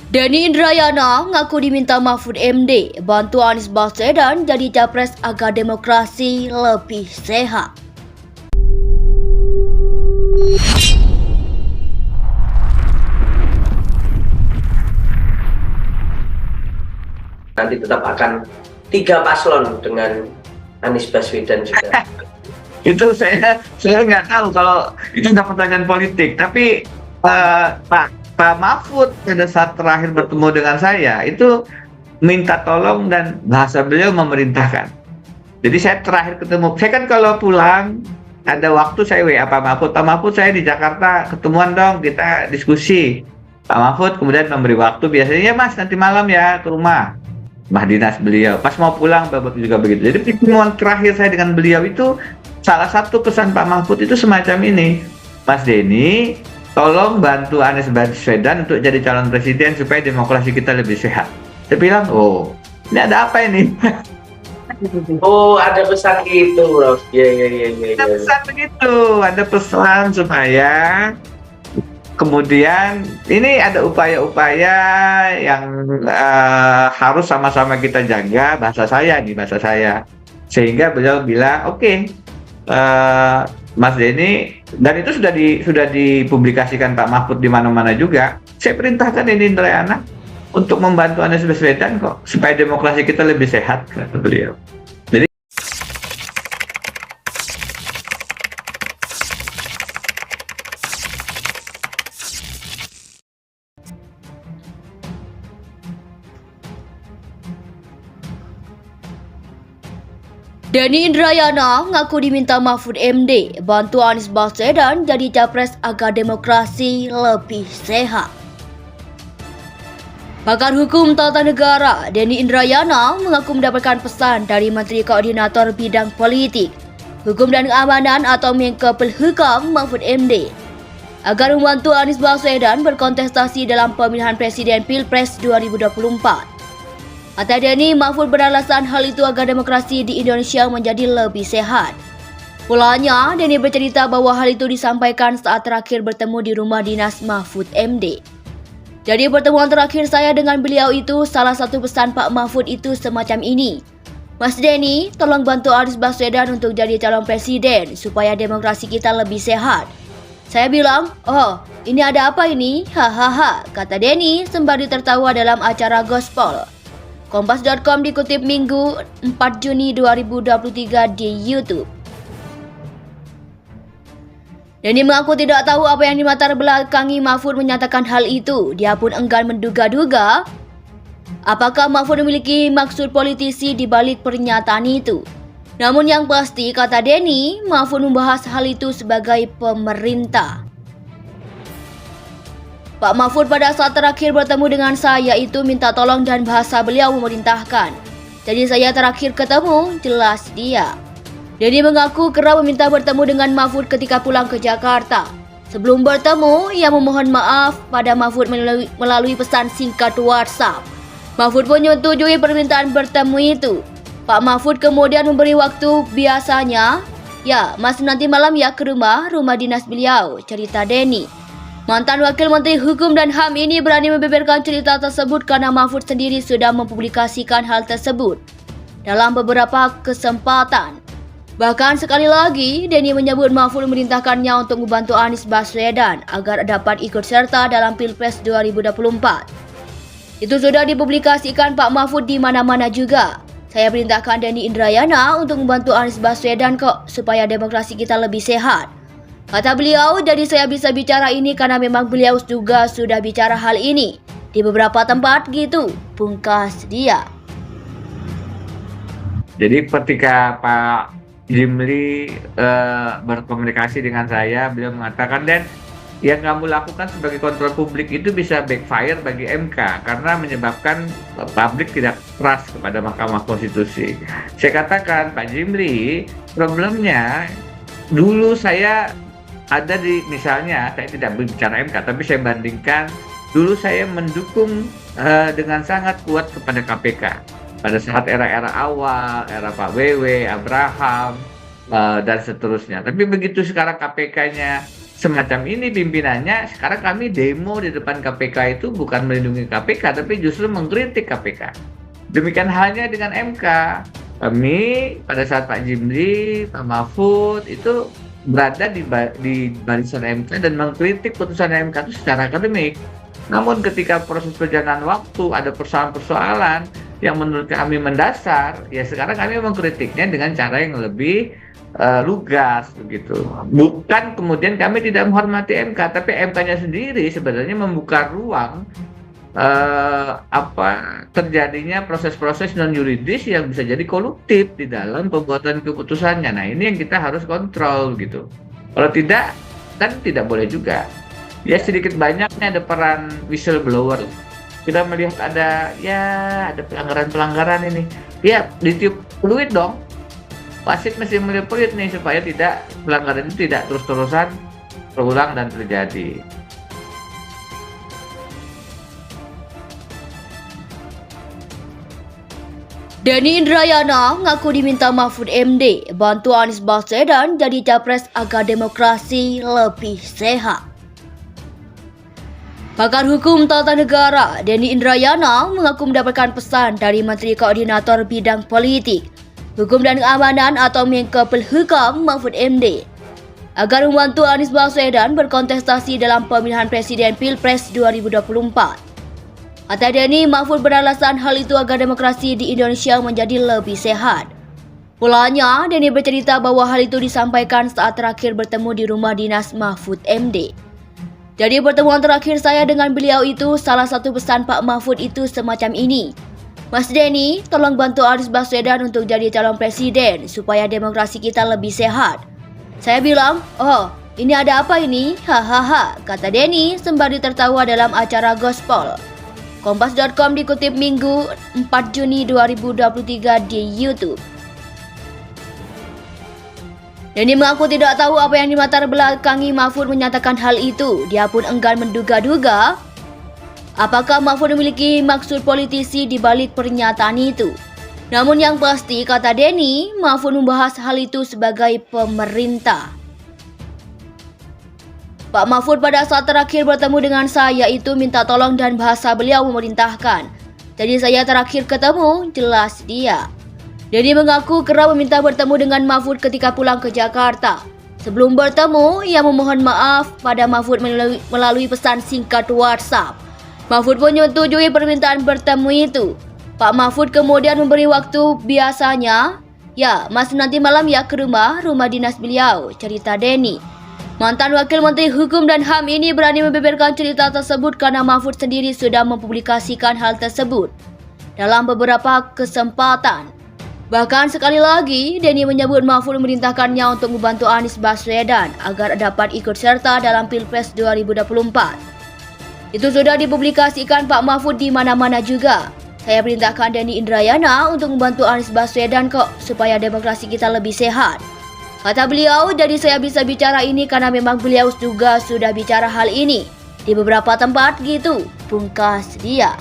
Denny Indrayana ngaku diminta Mahfud MD bantu Anies Baswedan jadi capres agar demokrasi lebih sehat. Nanti tetap akan 3 paslon dengan Anies Baswedan juga. Itu saya nggak tahu kalau itu udah pertanyaan politik. Tapi Pak Mahfud pada saat terakhir bertemu dengan saya itu minta tolong dan bahasa beliau memerintahkan. Jadi saya terakhir ketemu, saya kan kalau pulang ada waktu saya WA Pak Mahfud saya di Jakarta, ketemuan dong kita diskusi. Pak Mahfud kemudian memberi waktu, biasanya Mas nanti malam ya ke rumah. Mbah dinas beliau, pas mau pulang Bapak juga begitu. Jadi pertemuan terakhir saya dengan beliau itu salah satu pesan Pak Mahfud itu semacam ini, Mas Denny, tolong bantu Anies Baswedan untuk jadi calon presiden supaya demokrasi kita lebih sehat. Saya bilang, oh ini ada apa ini? Oh, ada pesan gitu, Bro. Iya. Ada pesan begitu, ada pesan supaya kemudian ini ada upaya-upaya yang harus sama-sama kita jaga, bahasa saya. Sehingga beliau bilang, oke, Mas Denny, dan itu sudah dipublikasikan Pak Mahfud di mana-mana juga. Saya perintahkan ini Indrayana untuk membantu Anies Baswedan kok, supaya demokrasi kita lebih sehat, kata beliau. Jadi Denny Indrayana ngaku diminta Mahfud MD bantu Anies Baswedan jadi capres agar demokrasi lebih sehat. Pakar Hukum Tata Negara Denny Indrayana mengaku mendapatkan pesan dari Menteri Koordinator Bidang Politik, Hukum dan Keamanan atau Menko Polhukam Mahfud MD agar membantu Anies Baswedan berkontestasi dalam pemilihan Presiden Pilpres 2024. Kata Denny, Mahfud beralasan hal itu agar demokrasi di Indonesia menjadi lebih sehat. Mulanya, Denny bercerita bahwa hal itu disampaikan saat terakhir bertemu di rumah dinas Mahfud MD. Jadi pertemuan terakhir saya dengan beliau itu, salah satu pesan Pak Mahfud itu semacam ini. Mas Denny, tolong bantu Anies Baswedan untuk jadi calon presiden supaya demokrasi kita lebih sehat. Saya bilang, oh ini ada apa ini? Hahaha, kata Denny sembari tertawa dalam acara Gospel. Kompas.com dikutip Minggu 4 Juni 2023 di YouTube. Denny mengaku tidak tahu apa yang dilatar belakangi Mahfud menyatakan hal itu. Dia pun enggan menduga-duga apakah Mahfud memiliki maksud politisi di balik pernyataan itu. Namun yang pasti, kata Denny, Mahfud membahas hal itu sebagai pemerintah. Pak Mahfud pada saat terakhir bertemu dengan saya itu minta tolong dan bahasa beliau memerintahkan. Jadi saya terakhir ketemu, jelas dia. Denny mengaku kerap meminta bertemu dengan Mahfud ketika pulang ke Jakarta. Sebelum bertemu, ia memohon maaf pada Mahfud melalui pesan singkat WhatsApp. Mahfud pun menyetujui permintaan bertemu itu. Pak Mahfud kemudian memberi waktu biasanya. Ya, Mas nanti malam ya ke rumah dinas beliau, cerita Denny. Mantan Wakil Menteri Hukum dan HAM ini berani membeberkan cerita tersebut karena Mahfud sendiri sudah mempublikasikan hal tersebut dalam beberapa kesempatan. Bahkan sekali lagi, Denny menyebut Mahfud memerintahkannya untuk membantu Anies Baswedan agar dapat ikut serta dalam Pilpres 2024. Itu sudah dipublikasikan Pak Mahfud di mana-mana juga. Saya perintahkan Denny Indrayana untuk membantu Anies Baswedan kok supaya demokrasi kita lebih sehat. Kata beliau, jadi saya bisa bicara ini karena memang beliau juga sudah bicara hal ini di beberapa tempat gitu, pungkas dia. jadi ketika Pak Jimli berkomunikasi dengan saya, beliau mengatakan, dan yang kamu lakukan sebagai kontrol publik itu bisa backfire bagi MK karena menyebabkan publik tidak trust kepada Mahkamah Konstitusi. Saya katakan, Pak Jimli, problemnya dulu saya ada di, misalnya saya tidak berbicara MK, tapi saya bandingkan dulu saya mendukung dengan sangat kuat kepada KPK pada saat era-era awal, era Pak WW, Abraham, dan seterusnya. Tapi begitu sekarang KPK-nya semacam ini pimpinannya. Sekarang kami demo di depan KPK itu bukan melindungi KPK, tapi justru mengkritik KPK. Demikian halnya dengan MK. Kami pada saat Pak Jimli, Pak Mahfud itu berada di barisan MK dan mengkritik putusan MK itu secara akademik. Namun ketika proses perjalanan waktu ada persoalan-persoalan yang menurut kami mendasar, ya sekarang kami mengkritiknya dengan cara yang lebih lugas begitu. Bukan kemudian kami tidak menghormati MK, tapi MK-nya sendiri sebenarnya membuka ruang terjadinya proses-proses non yuridis yang bisa jadi koruptif di dalam pembuatan keputusannya. Nah, ini yang kita harus kontrol gitu. Kalau tidak, kan tidak boleh juga. Ya sedikit banyaknya ada peran whistleblower. Kita melihat ada pelanggaran-pelanggaran ini. Ya ditiup peluit dong. Wasit mesti melihat peluit nih supaya tidak pelanggaran itu tidak terus-terusan terulang dan terjadi. Denny Indrayana ngaku diminta Mahfud MD bantu Anies Baswedan jadi capres agar demokrasi lebih sehat. Pakar Hukum Tata Negara Denny Indrayana mengaku mendapatkan pesan dari Menteri Koordinator Bidang Politik, Hukum dan Keamanan atau Menko Polhukam Mahfud MD agar membantu Anies Baswedan berkontestasi dalam pemilihan presiden Pilpres 2024. Kata Denny, Mahfud beralasan hal itu agar demokrasi di Indonesia menjadi lebih sehat. Mulanya, Denny bercerita bahwa hal itu disampaikan saat terakhir bertemu di rumah dinas Mahfud MD. Jadi pertemuan terakhir saya dengan beliau itu, salah satu pesan Pak Mahfud itu semacam ini. Mas Denny, tolong bantu Anies Baswedan untuk jadi calon presiden supaya demokrasi kita lebih sehat. Saya bilang, oh ini ada apa ini? Hahaha, kata Denny sembari tertawa dalam acara Gospel. Kompas.com dikutip Minggu 4 Juni 2023 di YouTube. Denny mengaku tidak tahu apa yang dilatar belakangi Mahfud menyatakan hal itu. Dia pun enggan menduga-duga apakah Mahfud memiliki maksud politisi di balik pernyataan itu. Namun yang pasti, kata Denny, Mahfud membahas hal itu sebagai pemerintah. Pak Mahfud pada saat terakhir bertemu dengan saya itu minta tolong dan bahasa beliau memerintahkan. Jadi saya terakhir ketemu, jelas dia. Denny mengaku kerap meminta bertemu dengan Mahfud ketika pulang ke Jakarta. Sebelum bertemu, ia memohon maaf pada Mahfud melalui pesan singkat WhatsApp. Mahfud pun menyetujui permintaan bertemu itu. Pak Mahfud kemudian memberi waktu biasanya. Ya, Mas nanti malam ya ke rumah dinas beliau, cerita Denny. Mantan Wakil Menteri Hukum dan HAM ini berani membeberkan cerita tersebut karena Mahfud sendiri sudah mempublikasikan hal tersebut dalam beberapa kesempatan. Bahkan sekali lagi, Denny menyebut Mahfud memerintahkannya untuk membantu Anies Baswedan agar dapat ikut serta dalam Pilpres 2024. Itu sudah dipublikasikan Pak Mahfud di mana-mana juga. Saya perintahkan Denny Indrayana untuk membantu Anies Baswedan kok supaya demokrasi kita lebih sehat. Kata beliau, jadi saya bisa bicara ini karena memang beliau juga sudah bicara hal ini di beberapa tempat gitu, pungkas dia.